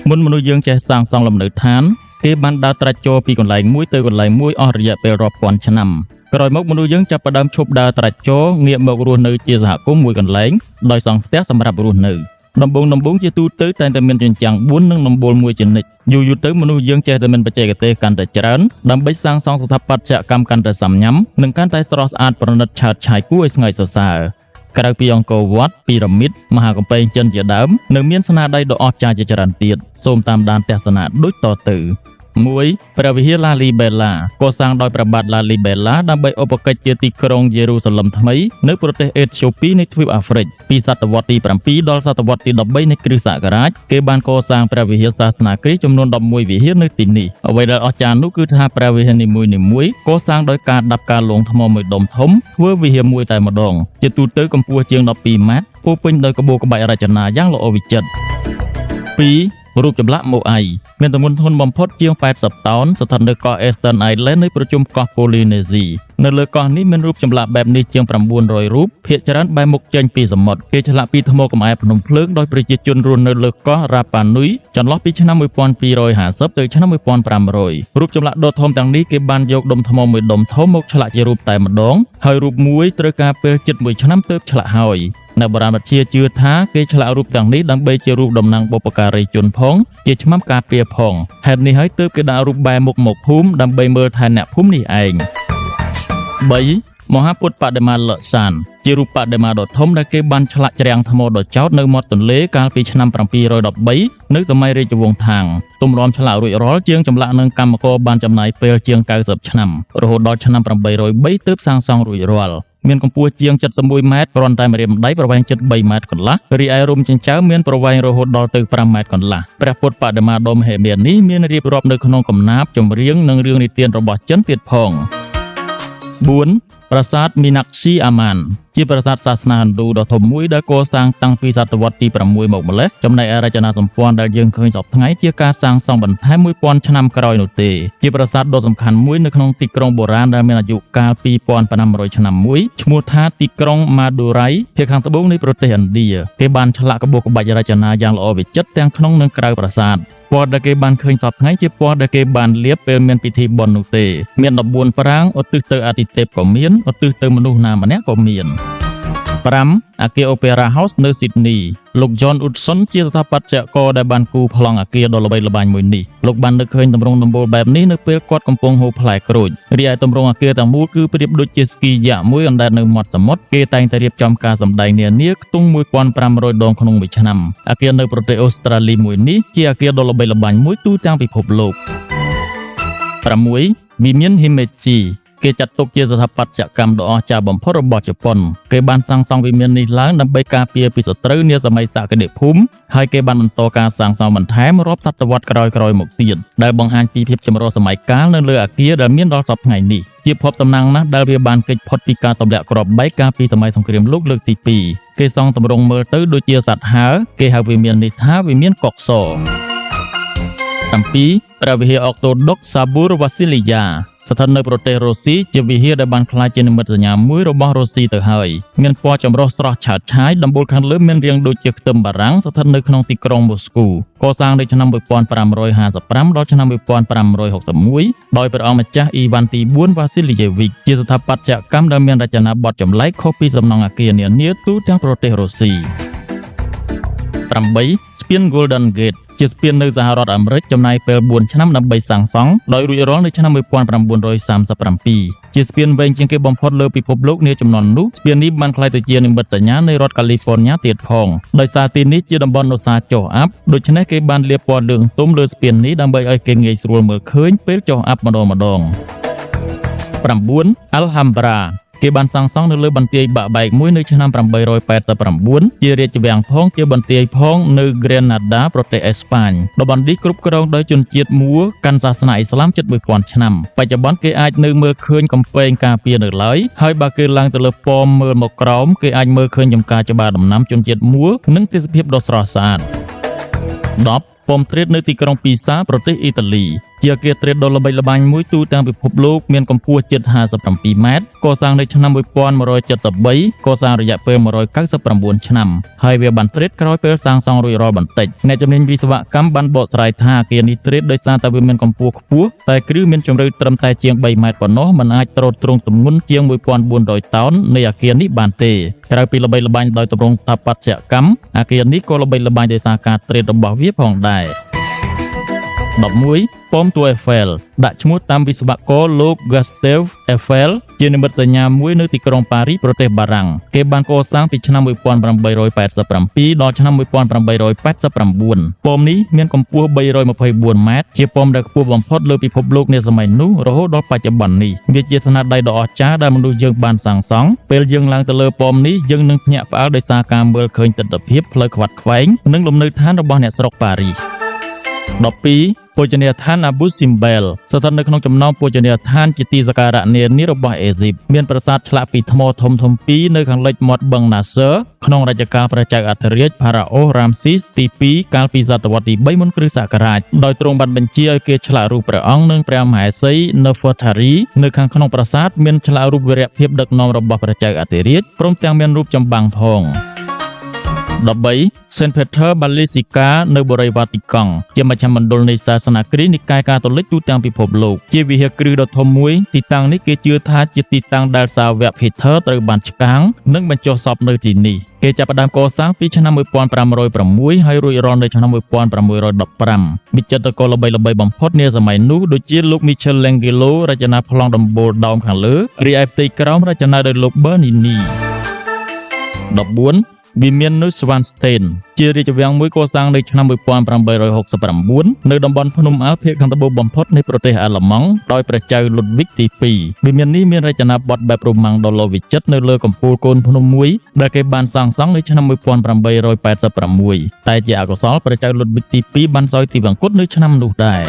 មុនមនុស្សយើងចេះសាងសង់លំនៅឋានគេបានដើរត្រាច់ចូលពីកន្លែងមួយទៅកន្លែងមួយអស់រយៈពេលរាប់ពាន់ឆ្នាំក្រោយមកមនុស្សយើងចាប់ផ្ដើមឈប់ដើរត្រាច់ចូលងាកមករស់នៅជាសហគមន៍មួយកន្លែងដោយសង់ផ្ទះសម្រាប់រស់នៅដំបូងជាទូទៅតែងតែមានជញ្ជាំង4និងដំបូលមួយជានិច្ចយូរទៅមនុស្សយើងចេះតែមានបច្ចេកទេសកាន់តែច្រើនដើម្បីសាងសង់ស្ថាបត្យកម្មកាន់តែសាមញ្ញនិងកាន់តែស្រស់ស្អាតប្រណិតឆើតឆាយគួរឲ្យស្ងើចសរសើរក្រៅពីអង្គរវត្តពីរ៉ាមីតមហាកំពែងចិនជាដើមនៅមានស្នាដៃដ៏អស្ចារ្យជាច្រើនទៀតសូមតាមដានទស្សនាដូចតទៅ 1. ព្រះវិហារឡាលីបេឡាកសាងដោយព្រះបាទឡាលីបេឡាដើម្បីឧបកិច្ចជាទីក្រុងយេរូសាឡឹមថ្មីនៅប្រទេសអេត្យូពីនៃទ្វីបអាហ្វ្រិកពីសតវត្សទី7ដល់សតវត្សទី13នៃគ្រិស្តសករាជគេបានកសាងព្រះវិហារសាសនាគ្រីស្ទចំនួន11វិហារនៅទីនេះអ្វីដែលអស្ចារ្យនោះគឺថាព្រះវិហារនីមួយៗកសាងដោយការដាប់ការលងថ្មមួយដុំធំធ្វើវិហារមួយតែម្ដងជាទូទៅកម្ពស់ជាង12ម៉ែត្រពោពេញដោយក្បូរក្បាច់រចនាយ៉ាងល្អវិចិត្រ 2. រូបចម្លាក់ម៉ូអៃមានទម្ងន់ធ្ងន់បំផុតជាង80តោនស្ថិតនៅកោះ Eastern Island នៃប្រជុំកោះ Polynesia នៅលើកោះនេះមានរូបចម្លាក់បែបនេះជាង900រូបភាគច្រើនបែរមុខចេញពីសមុទ្រគេឆ្លាក់ពីថ្មកំអែលភ្នំភ្លើងដោយប្រជាជនរស់នៅលើកោះ Rapa Nui ចន្លោះពីឆ្នាំ1250ទៅឆ្នាំ1500រូបចម្លាក់ដ៏ធំទាំងនេះគេបានយកដុំថ្មមួយដុំធំមកឆ្លាក់ជារូបតែម្ដងហើយរូបមួយត្រូវការពេលជិត1ឆ្នាំទើបឆ្លាក់ហើយនៅបុរាណវិទ្យាជឿថាគេឆ្លាក់រូបទាំងនេះដើម្បីជារូបតំណាងបុព្វការីជនផងជាឆ្មាំការពារផងហេតុនេះហើយទើបគេដាក់រូបបែរមុខមកភូមិដើម្បីមើលថែអ្នកភូមិនេះឯង 3. មហាពុទ្ធបដិមាលក្ខសានជារូបបដិមាដ៏ធំដែលគេបានឆ្លាក់ច្រាំងថ្មដ៏ចោទនៅមាត់ទន្លេកាលពីឆ្នាំ713នៅសម័យរាជវង្សថាងទម្រាំឆ្លាក់រួចរាល់ជាងចម្លាក់នឹងកម្មករបានចំណាយពេលជាង90ឆ្នាំរហូតដល់ឆ្នាំ803ទើបសាងសង់រួចរាល់មានកម្ពស់ជាង71ម៉ែត្រគ្រាន់តែម្រាមដៃប្រវែងជិត3ម៉ែត្រកន្លះរីឯរោមចិញ្ចើមមានប្រវែងរហូតដល់ទៅ5ម៉ែត្រកន្លះព្រះពុទ្ធបដិមាដ៏មហិមានេះមានរៀបរាប់នៅក្នុងកំណាព្យចម្រៀងនិងរឿងនិទានរបស់ចិនទៀតផង 4. ប្រាសាទមីណាក់ស៊ីអាម៉ានជាប្រាសាទសាសនាហិណ្ឌូដ៏ធំមួយដែលកសាងតាំងពីសតវត្សទី6មកម្ល៉េះចំណែករចនាសម្ព័ន្ធដែលយើងឃើញសពថ្ងៃជាការសាងសង់បន្ថែម1000ឆ្នាំក្រោយនោះទេជាប្រាសាទដ៏សំខាន់មួយនៅក្នុងទីក្រុងបុរាណដែលមានអាយុកាល2500ឆ្នាំមួយឈ្មោះថាទីក្រុងម៉ាឌូរ៉ៃភាគខាងត្បូងនៃប្រទេសឥណ្ឌាគេបានឆ្លាក់ក្បូរក្បាច់រចនាយ៉ាងល្អវិចិត្រទាំងក្នុងនិងក្រៅប្រាសាទពណ៌ដែលគេបានឃើញសពថ្ងៃជាពណ៌ដែលគេបានលាបពេលមានពិធីបុណ្យនោះទេមាន14ប្រាង្គឧទ្ទិសទៅអាទិទេពក៏មានឧទ្ទិសទៅមនុស្សណាម្នាក់ក៏មាន 5. អគារ Opera House នៅ Sydney លោក John Hudson ជាស្ថាបត្យករដែលបានគូរប្លង់អគារដ៏ល្បីល្បាញមួយនេះលោកបាននឹកឃើញទម្រង់ដំបូលបែបនេះនៅពេលគាត់កំពុងហូបផ្លែក្រូចរីឯទម្រង់អគារទាំងមូលគឺប្រៀបដូចជាស្គីយ៉ាក់មួយអណ្ដែតនៅមាត់សមុទ្រគេតែងតែរៀបចំការសម្ដែងនានាខ្ទង់1500ដងក្នុងមួយឆ្នាំអគារនៅប្រទេសអូស្ត្រាលីមួយនេះជាអគារដ៏ល្បីល្បាញមួយទូទាំងពិភពលោក 6. វិមាន Himejiគេចាត់ទុកជាស្ថាបត្យកម្មដ៏អស្ចារ្យបំផុតរបស់ជប៉ុនគេបានសាងសង់វិមាននេះឡើងដើម្បីការពារពីសត្រូវនាសម័យសក្តិភូមិហើយគេបានបន្តការសាងសង់បន្ថែមរាប់សតវត្សក្រោយៗមកទៀតដែលបង្ហាញពីភាពចម្រុះសម័យកាលនៅលើអគារដែលមានដល់សព្វថ្ងៃនេះជាភពសំណាងណាស់ដែលវាបានគេចផុតពីការទម្លាក់គ្រាប់បែកកាលពីសម័យសង្គ្រាមលោកលើកទី2គេសង់ទម្រង់មើលទៅដូចជាសត្វហើរគេហៅវិមាននេះថាវិមានកុកស 7. ព្រះវិហារអុកតូដុកសាប៊ូរវ៉ាស៊ីលីយ៉ាស្ថិតនៅប្រទេសរុស្ស៊ីជាវិហារដែលបានក្លាយជានិមិត្តសញ្ញាមួយរបស់រុស្ស៊ីទៅហើយមានពណ៌ចម្រុះស្រស់ឆើតឆាយដំបូលខាងលើមានរាងដូចជាខ្ទឹមបារាំងស្ថិតនៅក្នុងទីក្រុងមូស្គូកសាងនៅឆ្នាំ1555ដល់ឆ្នាំ1561ដោយព្រះអង្គម្ចាស់អ៊ីវ៉ាន់ទី4វ៉ាស៊ីលីយេវិកជាស្ថាបត្យកម្មដែលមានរចនាបថចម្លែកខុសពីសំណង់អគារនានាទូទាំងប្រទេសរុស្ស៊ី 8. ស្ពាន Golden Gate ជាស្ពាននៅសហរដ្ឋអាមេរិកចំណាយពេល4ឆ្នាំដើម្បីសាងសង់ដោយរួចរាល់នៅឆ្នាំ1937ជាស្ពានវែងជាងគេបំផុតលើពិភពលោកនាជំនាន់នោះស្ពាននេះបានក្លាយទៅជានិមិត្តសញ្ញានៃរដ្ឋកាលីហ្វ័រញ៉ាទៀតផងដោយសារទីនេះជាតំបន់ឧស្សាហ៍ចុះអាប់ដូច្នេះគេបានលាបពណ៌លឿងទុំលើស្ពាននេះដើម្បីឲ្យគេងាយស្រួលមើលឃើញពេលចុះអាប់ម្ដង 9. Alhambraគេបានសាងសង់នៅលើបន្ទាយបាក់បែកមួយនៅឆ្នាំ889ជារាជវាំងផងជាបន្ទាយផងនៅ Granada ប្រទេសអេស្ប៉ាញតំបន់នេះគ្រប់គ្រងដោយជនជាតិមួរកាន់សាសនាអ៊ីស្លាមជិត1000ឆ្នាំបច្ចុប្បន្នគេអាចនៅមើលឃើញកំពែងការពារនៅឡើយហើយបើគេឡើងទៅលើប៉មមើលមកក្រោមគេអាចមើលឃើញចំការច្បារដំណាំជនជាតិមួរនិងទេសភាពដ៏ស្រស់ស្អាត 10. ពំត្រៀតនៅទីក្រុងពីសាប្រទេសអ៊ីតាលី ជាអគារត្រេតដ៏ល្បីល្បាញមួយទូទាំងពិភពលោកមានកម្ពស់ជិត57ម៉ែត្រកសាងនៅឆ្នាំ1173កសាងរយៈពេល199ឆ្នាំហើយវាបានត្រេតក្រោយពេលសាងសង់រួចរាល់បន្តិចអ្នកជំនាញវិស្វកម្មបានបកស្រាយថាអគារនេះត្រេតដោយសារតែវាមានកម្ពស់ខ្ពស់តែគ្រឹះមានជម្រៅត្រឹមតែជាង3ម៉ែត្រប៉ុណ្ណោះមិនអាចទ្រទ្រង់ទម្ងន់ជាង1400តោននៃអគារនេះបានទេក្រៅពីល្បីល្បាញដោយទម្រង់ស្ថាបត្យកម្មអគារនេះក៏ល្បីល្បាញដោយសារការត្រេតរបស់វាផងដែរ11ប៉មតួ Eiffel ដាក់ឈ្មោះតាមវិស្វករលោក Gustave Eiffel ជានិមិត្តសញ្ញាមួយនៅទីក្រុងប៉ារីសប្រទេសបារាំងគេបានកសាងពីឆ្នាំ1887ដល់ឆ្នាំ1889ប៉មនេះមានកម្ពស់324ម៉ែត្រជាប៉មដែលខ្ពស់បំផុតលើពិភពលោកនាសម័យនោះរហូតដល់បច្ចុប្បន្ននេះវាជាស្នាដៃដ៏អស្ចារ្យដែលមនុស្សយើងបានសាងសង់ពេលយើងឡើងទៅលើប៉មនេះយើងនឹងភ្ញាក់ផ្អើលដោយសារការមើលឃើញទិដ្ឋភាពផ្លូវខ្វាត់ខ្វែងនិងលំនៅឋានរបស់អ្នកស្រុកប៉ារីស12ភោជនីយដ្ឋាន Abu Simbel ស្ថិតនៅក្នុងចំណោមភោជនីយដ្ឋានជាទីសក្ការៈនានារបស់អេស៊ីបមានប្រាសាទឆ្លាក់ពីថ្មធំៗពីរនៅខាងលិចមាត់បឹង Nasser ក្នុងរជ្ជកាលព្រះចៅអធិរាជ Pharaoh Ramses ទី2កាលពីសតវត្សទី3មុនគ្រិស្តសករាជដោយទ្រង់បានបញ្ជាឲ្យគេឆ្លាក់រូបព្រះអង្គនិងព្រះមហេសី Nefertari នៅខាងក្នុងប្រាសាទមានឆ្លាក់រូបវីរភាពដឹកនាំរបស់ព្រះចៅអធិរាជព្រមទាំងមានរូបចម្បាំងផង13 Saint Peter Basilica នៅបូរីវ៉ាទីកង់ជាមជ្ឈមណ្ឌលនៃសាសនាគ្រីស្ទនិកាយកាតូលិកទូទាំងពិភពលោកជាវិហារគ្រឹះដ៏ធំមួយទីតាំងនេះគេជឿថាជាទីតាំងដែលសាវក Peter ត្រូវបានឆ្កាងនិងបញ្ចុះសពនៅទីនេះគេចាប់ផ្ដើមកសាងពីឆ្នាំ1506ហើយរួចរាល់នៅឆ្នាំ1615វិចិត្រករល្បីៗបំផុតនាសម័យនោះដូចជាលោក Michelangelo រចនាប្លង់ដំបូលដោមខាងលើរីឯផ្ទៃក្រោមរចនាដោយលោក Bernini 14វាមាននៅ Swanstein ជារាជវាំងមួយកសាងនៅឆ្នាំ1869នៅតំបន់ភ្នំអាល់ភាគខាងត្បូងបំផុតនៃប្រទេសអាល្លឺម៉ង់ដោយព្រះចៅ Ludwig ទី2វាមាននេះមានរចនាបថបែបរ៉ូម៉ាំងដ៏លោវិចិត្រនៅលើកំពូលកូនភ្នំមួយដែលគេបានសាងសង់នៅឆ្នាំ1886តែជាអកុសលព្រះចៅ Ludwig ទី2បានសោយទីវង្គតនៅឆ្នាំនោះដែរ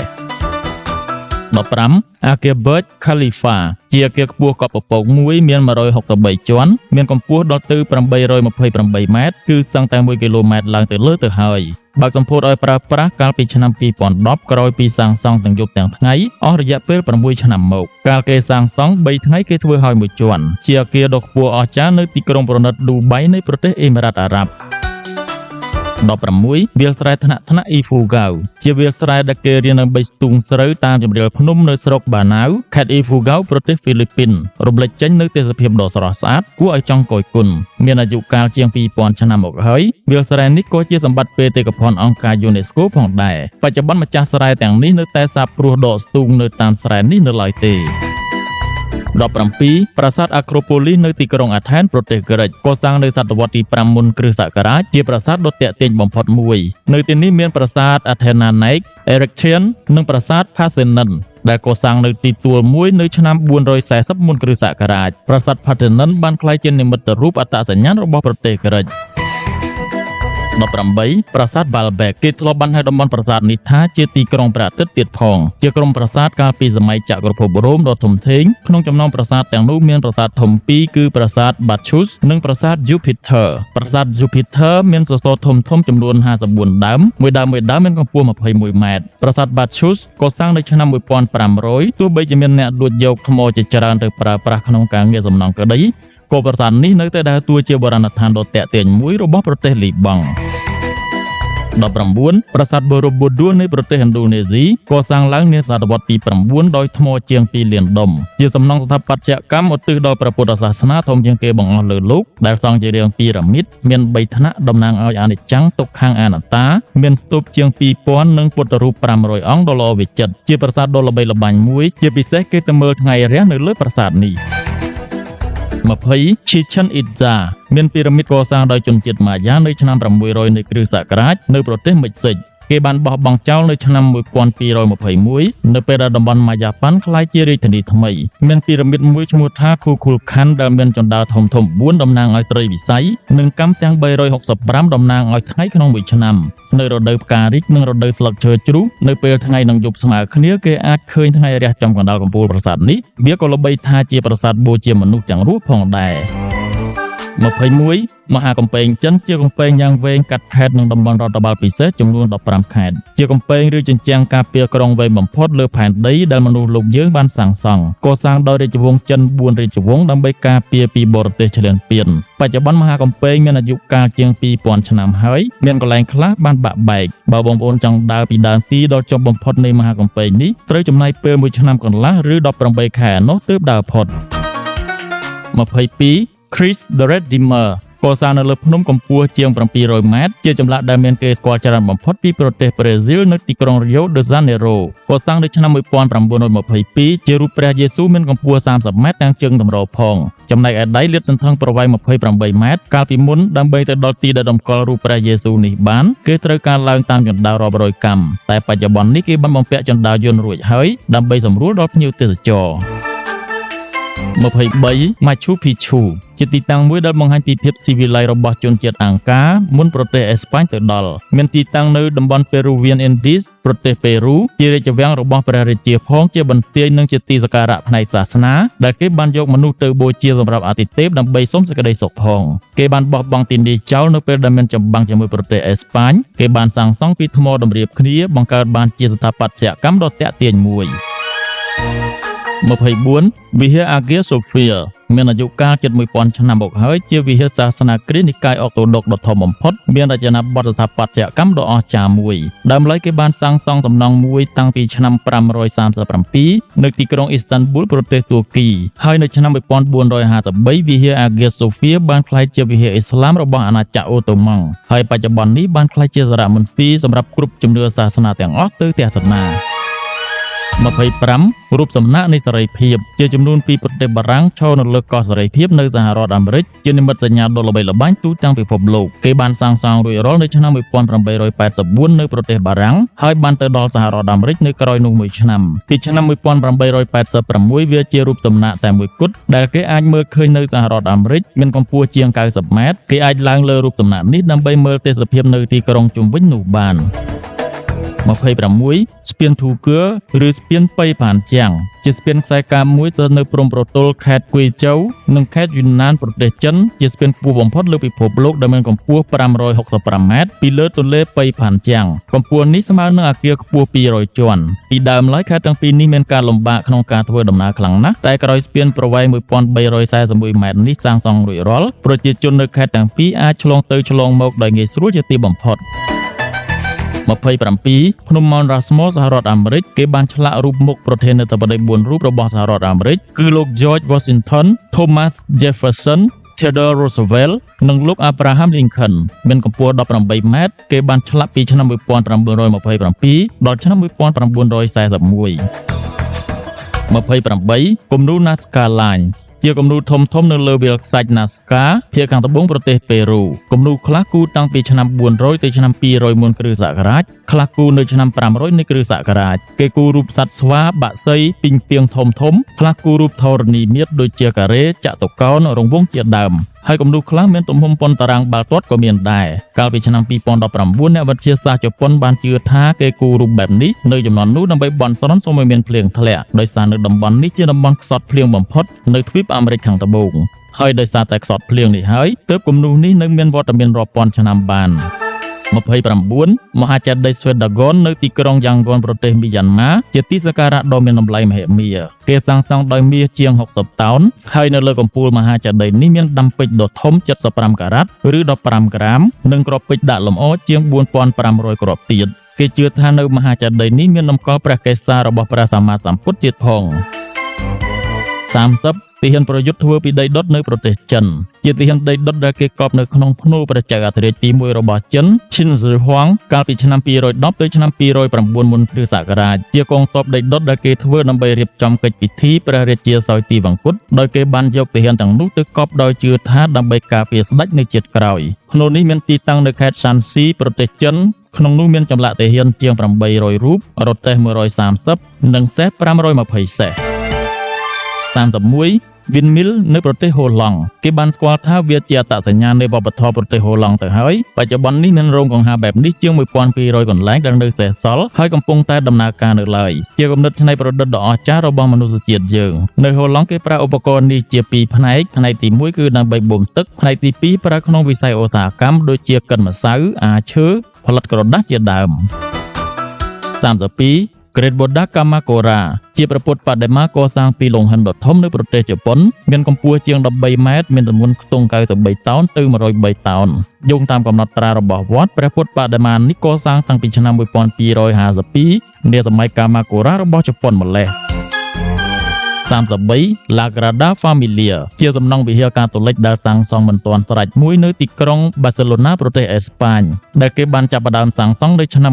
15អគារ Burj Khalifa ជាអគារខ្ពស់កប់ពពកមួយមាន163ជាន់មានកម្ពស់ដល់ទៅ828ម៉ែត្រគឺសឹងតែ1គីឡូម៉ែត្រឡើងទៅលើទៅហើយបើកសម្ពោធឲ្យប្រើប្រាស់កាលពីឆ្នាំ2010ក្រោយពីសាងសង់ទាំងយប់ទាំងថ្ងៃអស់រយៈពេល6ឆ្នាំមកកាលគេសាងសង់3ថ្ងៃគេធ្វើឲ្យ1ជាន់ជាអគារដ៏ខ្ពស់អស្ចារ្យនៅទីក្រុងប្រណិតឌូបៃនៃប្រទេសអេមីរ៉ាតអារ៉ាប់16វាលស្រែថ្នាក់អ៊ីហ្វូហ្គាវជាវាលស្រែដែលគេរៀនដើម្បីស្ទូងស្រូវតាមជម្រាលភ្នំនៅស្រុកបាណាវខេត្តអ៊ីហ្វូហ្គាវប្រទេសហ្វីលីពីនរំលេចចេញនៅទេសភាពដ៏ស្រស់ស្អាតគួរឲ្យចង់គយគន់មានអាយុកាលជាង2000ឆ្នាំមកហើយវាលស្រែនេះក៏ជាសម្បត្តិបេតិកភណ្ឌអង្គការ UNESCO ផងដែរបច្ចុប្បន្នម្ចាស់ស្រែទាំងនេះនៅតែសាបព្រោះដកស្ទូងនៅតាមស្រែនេះនៅឡើយទេ17ប្រាសាទអាក្រូប៉ូលីសនៅទីក្រុងអាថែនប្រទេសក្រិចកសាងនៅសតវត្សទី5មុនគ្រិស្តសករាជជាប្រាសាទដ៏ទាក់ទាញបំផុតមួយនៅទីនេះមានប្រាសាទ Athena Neik Erection និងប្រាសាទ Parthenon ដែលកសាងនៅទីទួលមួយនៅឆ្នាំ440មុនគ្រិស្តសករាជប្រាសាទ Parthenon បានក្លាយជានិមិត្តរូបអត្តសញ្ញាណរបស់ប្រទេសក្រិច18ប្រាសាទ Baalbek គេធ្លាប់បានហៅតំបន់ប្រាសាទនេះថាជាទីក្រុងព្រះអាទិត្យទៀតផងជាក្រុមប្រាសាទកាលពីសម័យចក្រភពរ៉ូមដ៏ធំធេងក្នុងចំណោមប្រាសាទទាំងនោះមានប្រាសាទធំពីរគឺប្រាសាទ Bacchus និងប្រាសាទ Jupiter ប្រាសាទ Jupiter មានសសរធំចំនួន54ដើមមួយដើមមានកម្ពស់21ម៉ែត្រប្រាសាទ Bacchus កសាងនៅឆ្នាំ1500ទោះបីជាមានអ្នកលួចយកថ្មជាច្រើនទៅប្រើប្រាស់ក្នុងការងារសំណង់ក្តីក៏ប្រាសាទនេះនៅតែដើរតួជាបុរាណដ្ឋានដ៏ទាក់ទាញមួយរបស់ប្រទេសលីបង់19ប្រាសាទ Borobudur នៃប្រទេសឥណ្ឌូនេស៊ីកសាងឡើងនាសតវត្សទី9ដោយថ្មជាង2លានដុំជាសំណង់ស្ថាបត្យកម្មឧទ្ទិសដល់ព្រះពុទ្ធសាសនាធំជាងគេបង្អស់លើលោកដែលសង់ជារាងពីរ៉ាមីតមាន3ថ្នាក់តំណាងឲ្យអនិច្ចំទុក្ខំអនត្តាមានស្ទូបជាង2000និងពុទ្ធរូប500អង្គដ៏ល្អវិចិត្រជាប្រាសាទដ៏ល្បីល្បាញមួយជាពិសេសគេទៅមើលថ្ងៃរះនៅលើប្រាសាទនេះ20 Chichen Itza មានពីរ៉ាមីតកសាងដោយជនជាតិម៉ាយ៉ានៅឆ្នាំ600នៃគ្រិស្តសករាជនៅប្រទេសមិចស៊ិកគេបានបោះបង់ចោលនៅឆ្នាំ1221នៅពេលដែលតំបន់ម៉ាយ៉ាប៉ាន់ក្លាយជារាជធានីថ្មីមានពីរ៉ាមីតមួយឈ្មោះថា Kukulkan ដែលមានជណ្ដើរធំ4តំណាងឲ្យត្រីវិស័យនិងកាំទាំង365តំណាងឲ្យថ្ងៃក្នុងមួយឆ្នាំនៅរដូវផ្ការីកនិងរដូវស្លឹកឈើជ្រុះនៅពេលថ្ងៃនិងយប់ស្មើគ្នាគេអាចឃើញថ្ងៃរះចំកណ្ដាលកំពូលប្រាសាទនេះវាក៏ល្បីថាជាប្រាសាទបូជាមនុស្សទាំងរស់ផងដែរ 21 មហាកំពែងចិនជាកំពែងយ៉ាងវែងកាត់ខេត្តនិងតំបន់រដ្ឋបាលពិសេសចំនួន15ខេត្តជាកំពែងឬជញ្ជាំងការពារក្រុងវែងបំផុតលើផែនដីដែលមនុស្សលោកយើងបានសាងសង់កសាងដោយរាជវង្សចិន4រាជវង្សដើម្បីការពារពីបរទេសឈ្លានពានបច្ចុប្បន្នមហាកំពែងមានអាយុកាលជាង2000ឆ្នាំហើយមានកន្លែងខ្លះបានបាក់បែកបើបងប្អូនចង់ដើរពីដើមទីដល់ចុងបំផុតនៃមហាកំពែងនេះត្រូវចំណាយពេល1ឆ្នាំកន្លះឬ18ខែនោះទើបដើរផុត22 Chris the Redeemer កសាងនៅលើភ្នំកម្ពស់ជាង700ម៉ែត្រជាចម្លាក់ដែលមានគេស្គាល់ច្រើនបំផុតពីប្រទេសប្រេស៊ីលនៅទីក្រុង Rio de Janeiro កសាងនៅឆ្នាំ1922ជារូបព្រះយេស៊ូវមានកម្ពស់30ម៉ែត្រទាំងជើងតម្រូវផងចំណែកឯដៃលាតសន្ធឹងប្រវែង28ម៉ែត្រកាលពីមុនដើម្បីទៅដល់ទីដែលតម្កល់រូបព្រះយេស៊ូវនេះបានគេត្រូវការឡើងតាមជណ្ដើររាប់រយកាំតែបច្ចុប្បន្ននេះគេបានបំពាក់ជណ្ដើរយន្តរួចហើយដើម្បីសម្រួលដល់ភ្ញៀវទេសចរ23 Machu Picchu ជាទីតាំងមួយដែលបង្ហាញពីភាពស៊ីវិល័យរបស់ជនជាតិអង្កាមុនប្រទេសអេស្ប៉ាញទៅដល់មានទីតាំងនៅតំបន់ Peruvian Andes ប្រទេសប៉េរូជារាជវាំងរបស់ព្រះរាជាផងជាបន្ទាយនិងជាទីសក្ការៈផ្នែកសាសនាដែលគេបានយកមនុស្សទៅបូជាសម្រាប់អាទិទេពដើម្បីសុំសេចក្តីសុខផងគេបានបោះបង់ទីនេះចោលនៅពេលដែលមានចម្បាំងជាមួយប្រទេសអេស្ប៉ាញគេបានសាងសង់ពីថ្មតម្រៀបគ្នាបង្កើតបានជាស្ថាបត្យកម្មដ៏ទាក់ទាញមួយ24 វិហារ Hagia Sophia មានអាយុកាលជិត1000ឆ្នាំមកហើយជាវិហារសាសនាគ្រីស្ទនិកាយអុកតូដុកដ៏ធំបំផុតមានរចនាបថស្ថាបត្យកម្មដ៏អស្ចារ្យមួយដើមឡើយគេបានសាងសង់សំណង់មួយតាំងពីឆ្នាំ537នៅទីក្រុងអ៊ីស្តានប៊ូលប្រទេសទួរគីហើយនៅឆ្នាំ1453វិហារ Hagia Sophia បានក្លាយជាវិហារអ៊ីស្លាមរបស់អាណាចក្រអូតូម៉ង់ហើយបច្ចុប្បន្ននេះបានក្លាយជាសារមន្ទីរសម្រាប់គ្រប់ជំនឿសាសនាទាំងអស់ទៅទស្សនា25រូបសំណាកនៃសេរីភាពជាចំនួនពីប្រទេសបារាំងឈរនៅលើកោះសេរីភាពនៅសហរដ្ឋអាមេរិកជានិមិត្តសញ្ញាដ៏ល្បីល្បាញទូទាំងពិភពលោកគេបានសាងសង់រួចរាល់នៅឆ្នាំ1884នៅប្រទេសបារាំងហើយបានទៅដល់សហរដ្ឋអាមេរិកនៅក្រោយនោះមួយឆ្នាំពីឆ្នាំ1886វាជារូបសំណាកតែមួយគត់ដែលគេអាចមើលឃើញនៅសហរដ្ឋអាមេរិកមានកម្ពស់ជាង90ម៉ែត្រគេអាចឡើងលើរូបសំណាកនេះដើម្បីមើលទេសភាពនៅទីក្រុងជុំវិញនោះបាន26ស្ពានធូគឿឬស្ពានប៉ៃផានចាំងជាស្ពានខ្សែកាបមួយស្ថិតនៅព្រំប្រទល់ខេត្តគួយជូវនិងខេត្តយូណានប្រទេសចិនជាស្ពានខ្ពស់បំផុតលើពិភពលោកដែលមានកម្ពស់565ម៉ែត្រពីលើទន្លេប៉ៃផានចាំងកម្ពស់នេះស្មើនឹងអគារខ្ពស់200ជាន់ពីដើមឡើយខេត្តទាំងពីរនេះមានការលំបាកក្នុងការធ្វើដំណើរខ្លាំងណាស់តែក្រោយស្ពានប្រវែង1341ម៉ែត្រនេះសាងសង់រួចរាល់ប្រជាជននៅខេត្តទាំងពីរអាចឆ្លងទៅឆ្លងមកដោយងាយស្រួលជាទីបំផុត27ភ្នំ Mount Rushmore សហរដ្ឋអាមេរិកគេបានឆ្លាក់រូបមុខប្រធានាធិបតី4រូបរបស់សហរដ្ឋអាមេរិកគឺលោក George Washington, Thomas Jefferson, Theodore Roosevelt និងលោក Abraham Lincoln មានកម្ពស់18ម៉ែត្រគេបានឆ្លាក់ពីឆ្នាំ1927ដល់ឆ្នាំ1941 28គំនូរ Nazca Lines ជាគំនូរធំនៅលើវាលខ្សាច់ Nazca ភាគខាងត្បូងប្រទេសប៉េរូគំនូរខ្លះគូរតាំងពីឆ្នាំ400ទៅឆ្នាំ200មុនគ្រិស្តសករាជខ្លះគូរនៅឆ្នាំ500នៃគ្រិស្តសករាជគេគូររូបសត្វស្វាបក្សីពីងពាងធំខ្លះគូររូបធរណីមាត្រដូចជាការ៉េចតុកោណរង្វង់ជាដើមហើយគំនូរខ្លះមានទំហំប៉ុនតារាងបាល់ទាត់ក៏មានដែរកាលពីឆ្នាំ2019អ្នកវិទ្យាសាស្ត្រជប៉ុនបានជឿថាគេគូររូបបែបនេះនៅចំនួននោះដើម្បីបន់ស្រន់សូមឲ្យមានភ្លៀងធ្លាក់ដោយសារនៅតំបន់នេះជាតំបន់ខ្សត់ភ្លៀងបំផុតនៅទ្វីបអាមេរិកខាងត្បូងហើយដោយសារតែខ្សត់ភ្លៀងនេះហើយទើបគំនូរនេះនៅមានវត្តមានរាប់ពាន់ឆ្នាំបាន29មហាចេតិយ Svedagon នៅទីក្រុងយ៉ាងហ្គនប្រទេសមីយ៉ាន់ម៉ាជាទីសក្ការៈដ៏មានតម្លៃមហិមាគេសាងសង់ដោយមាសជាង60តោនហើយនៅលើកំពូលមហាចេតិយនេះមានដាំពេជ្រដ៏ធំ75ការ៉ាត់ឬ15ក្រាមនិងគ្រាប់ពេជ្រដាក់លម្អជាង4500គ្រាប់ទៀតគេជឿថានៅមហាចេតិយនេះមានតម្កល់ព្រះកេសារបស់ព្រះសម្មាសម្ពុទ្ធទៀតផង30ទាហានប្រយុទ្ធធ្វើពីដីដុតនៅប្រទេសចិនជាទាហានដីដុតដែលគេកប់នៅក្នុងភ្នូព្រះចៅអធិរាជទី1របស់ចិនឈិនស៊ឺហួងកាលពីឆ្នាំ210ទៅឆ្នាំ209មុនគ្រិស្តសករាជជាកងទ័ពដីដុតដែលគេធ្វើដើម្បីរៀបចំកិច្ចពិធីព្រះរាជាសោយទីវង្គតដោយគេបានយកទាហានទាំងនោះទៅកប់ដោយជឿថាដើម្បីការពារស្ដេចនៅជាតិក្រោយភ្នូនេះមានទីតាំងនៅខេត្តសាន់ស៊ីប្រទេសចិនក្នុងនោះមានចម្លាក់ទាហានជាង800រូបរទេះ130និងសេះ520សេះ31 Windmill នៅប្រទេសហូឡង់គេបានស្គាល់ថាវាជាអត្តសញ្ញាណនៃវប្បធម៌ប្រទេសហូឡង់ទៅហើយបច្ចុប្បន្ននេះមានរោងកង្ហារបែបនេះជាង 1200 កន្លែងដែលនៅសេសសល់ហើយកំពុងតែដំណើរការនៅឡើយជាគំនិតច្នៃប្រឌិតដ៏អស្ចារ្យរបស់មនុស្សជាតិយើងនៅហូឡង់គេប្រើឧបករណ៍នេះជាពីរផ្នែកទី1គឺដើម្បីបូមទឹកផ្នែកទី2ប្រើក្នុងវិស័យឧស្សាហកម្មដូចជាកិនម្សៅអាឈើផលិតក្រដាសជាដើម32 Great Buddha Kamakura ជាព្រះពុទ្ធបដិមាកសាងពីលង្ហិនដ៏ធំនៅប្រទេសជប៉ុនមានកម្ពស់ជាង13ម៉ែត្រមានទម្ងន់ខ្ទង់93តោនទៅ103តោនយោងតាមកំណត់ត្រារបស់វត្តព្រះពុទ្ធបដិមានេះកសាងតាំងពីឆ្នាំ1252នាសម័យ Kamakura របស់ជប៉ុនម្លេះ33 La Grada Familia ជាសំណង់វិហារកាតូលិកដែលសាងសង់មិនទាន់ស្រេចមួយនៅទីក្រុងបាសេឡូណាប្រទេសអេស្ប៉ាញដែលគេបានចាប់ផ្ដើមសាងសង់នៅឆ្នាំ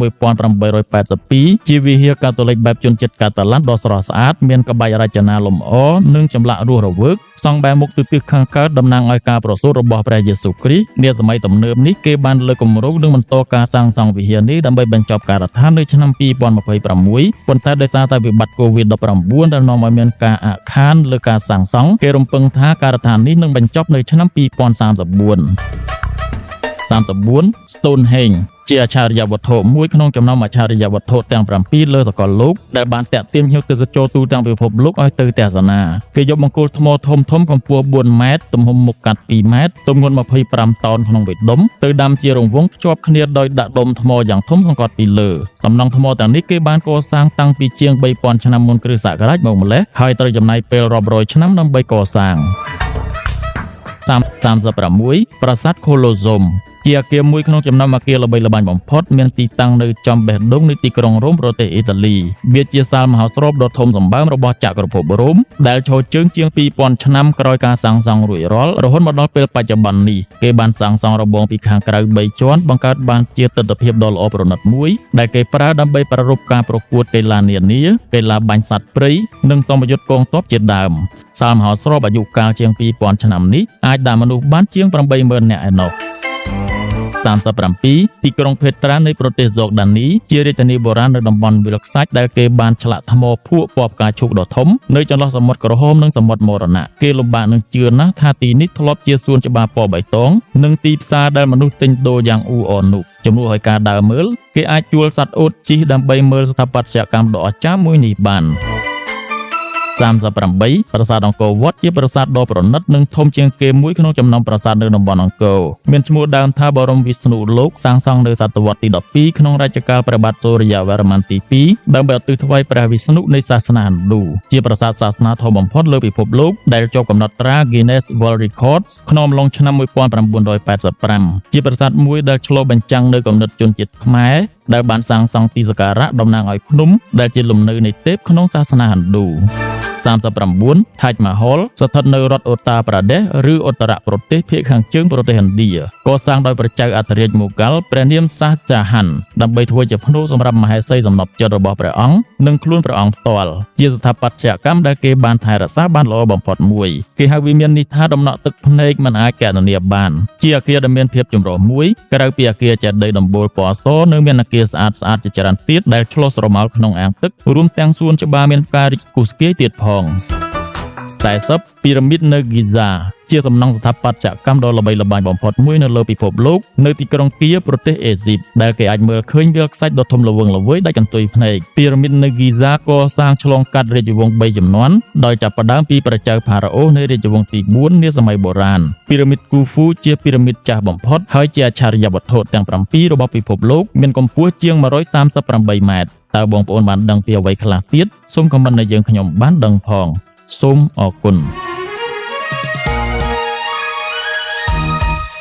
1882ជាវិហារកាតូលិកបែបជនជាតិកាតាឡានដ៏ស្រស់ស្អាតមានក្បាច់រចនាលម្អនិងចម្លាក់រស់រវើកសង់បែរមុខទៅទិសខាងកើតតំណាងឲ្យការប្រសូតរបស់ព្រះយេស៊ូវគ្រីស្ទនាសម័យទំនើបនេះគេបានលើកគម្រោងនិងបន្តការសាងសង់វិហារនេះដើម្បីបញ្ចប់ការដ្ឋាននៅឆ្នាំ2026ប៉ុន្តែដោយសារតែវិបត្តិ COVID-19 ដែលនាំឲ្យមានការអាក់ខានលើការសាងសង់គេរំពឹងថាការដ្ឋាននេះនឹងបញ្ចប់នៅឆ្នាំ2034 Stonehenge ជាអច្ឆរិយវត្ថុមួយក្នុងចំណោមអច្ឆរិយវត្ថុទាំង7លើសកលលោកដែលបានតាក់ទាញភ្ញៀវទេសចរទូទាំងពិភពលោកឲ្យទៅទស្សនាគេយកបង្គោលថ្មធំកម្ពស់4ម៉ែត្រទំហំមុខកាត់2ម៉ែត្រទម្ងន់25តោនក្នុងបេះដូងទៅដាំជារង្វង់ភ្ជាប់គ្នាដោយដាក់ដុំថ្មយ៉ាងធំសង្កត់ពីលើសំណង់ថ្មទាំងនេះគេបានកសាងតាំងពីជាង 3000 ឆ្នាំមុនគ្រិស្តសករាជមកម្លេះហើយត្រូវចំណាយពេលរាប់រយឆ្នាំដើម្បីកសាង36 ប្រាសាទ Colosseum ជាអគារមួយក្នុងចំណោមអគារល្បីល្បាញបំផុតមានទីតាំងនៅចំបេះដូងនៃទីក្រុងរ៉ូមប្រទេសអ៊ីតាលីវាជាសាលមហោស្រពដ៏ធំសម្បើមរបស់ចក្រភពរ៉ូមដែលឈរជើងជាង 2000 ឆ្នាំក្រោយការសាងសង់រួចរាល់រហូតមកដល់ពេលបច្ចុប្បន្ននេះគេបានសាងសង់របងពីខាងក្រៅ3ជាន់បង្កើតបានជាទិដ្ឋភាពដ៏ល្អប្រណិតមួយដែលគេប្រើដើម្បីប្រារព្ធការប្រកួតកីឡានានាកីឡាបាញ់សត្វព្រៃនិងសម្ពយុទ្ធកងទ័ពជាដើមសាលមហោស្រពអាយុកាលជាង 2000 ឆ្នាំនេះអាចដាក់មនុស្សបានជាង 80000 នាក់ឯណោះ37 ទីក្រុងពេត្រានៃប្រទេសហ្សូកដានីជារាជធានីបុរាណនៅតំបន់វាលខ្សាច់ដែលគេបានឆ្លាក់ថ្មភក់ពណ៌ផ្កាឈូកដ៏ធំនៅចន្លោះសមុទ្រក្រហមនិងសមុទ្រមរណៈគេលំបាកនឹងជឿណាស់ថាទីនេះធ្លាប់ជាសួនច្បារពណ៌បៃតងនិងទីផ្សារដែលមនុស្សទិញដូរយ៉ាងអ៊ូអរនោះជំនួសឲ្យការដើរមើលគេអាចជួលសត្វអូតជិះដើម្បីមើលស្ថាបត្យកម្មដ៏អស្ចារ្យមួយនេះបាន38 ប្រាសាទអង្គរវត្តជាប្រាសាទដ៏ប្រណិតនិងធំជាងគេមួយក្នុងចំណោមប្រាសាទនៅតំបន់អង្គរមានឈ្មោះដើមថាបរមវិស្ណុលោកសាងសង់នៅសតវត្សទី12ក្នុងរជ្ជកាលព្រះបាទសូរ្យវរ្ម័នទី2ដើម្បីឧទ្ទិសថ្វាយព្រះវិស្ណុនៃសាសនាហិណ្ឌូជាប្រាសាទសាសនាធំបំផុតលើពិភពលោកដែលជាប់កំណត់ត្រា Guinness World Records ក្នុងអំឡុងឆ្នាំ1985ជាប្រាសាទមួយដែលឆ្លុះបញ្ចាំងនៅគំនិតជនជាតិខ្មែរដែលបានសាងសង់ទីសក្ការៈតំណាងឲ្យភ្នំដែលជាលំនៅនៃទេពក្នុងសាសនាហិណ្ឌូ39 Taj Mahal ស្ថិតនៅរដ្ឋឧត្តារប្រទេសឬឧត្តរប្រទេសភាគខាងជើងប្រទេសឥណ្ឌាកសាងដោយព្រះចៅអធិរាជមូហ្គាល់ព្រះនាមសាហ៍ចាហាន់ដើម្បីធ្វើជាភ្នូរសម្រាប់មហេសីសំណព្វចិត្តរបស់ព្រះអង្គនិងខ្លួនព្រះអង្គផ្ទាល់ជាស្ថាបត្យកម្មដែលគេបានថែរក្សាបានល្អបំផុតមួយគេហៅវិមាននេះថាដំណក់ទឹកភ្នែកមិនអាចកណនាបានជាអគារដែលមានភាពចម្រុះមួយក្រៅពីអគារចេតិយដំបូលពណ៌សនៅមានអគារស្អាតៗជាច្រើនទៀតដែលឆ្លុះស្រមោលក្នុងអាងទឹករួមទាំងសួនច្បារមានផ្ការីកស្គុះស្គាយទៀតផង40 ពីរ៉ាមីតនៅហ្គីហ្សាជាសំណង់ស្ថាបត្យកម្មដ៏ល្បីល្បាញបំផុតមួយនៅលើពិភពលោកនៅទីក្រុងគៀប្រទេសអេស៊ីបដែលគេអាចមើលឃើញវាលខ្សាច់ដ៏ធំល្វឹងល្វើយដាច់កន្ទុយភ្នែកពីរ៉ាមីតនៅហ្គីហ្សាកសាងឆ្លងកាត់រាជវង្ស3ជំនាន់ដោយចាប់ផ្ដើមពីព្រះចៅផារ៉ាអូនៃរាជវង្សទី4នាសម័យបុរាណពីរ៉ាមីតគូហ្វូជាពីរ៉ាមីតចាស់បំផុតហើយជាអច្ឆរិយវត្ថុទាំង7របស់ពិភពលោកមានកម្ពស់ជាង138ម៉ែត្រតើបងប្អូនបានដឹងពីអ្វីខ្លះទៀតសូមខមមិនឲ្យយើងខ្ញុំបានដឹងផងសូមអរគុណ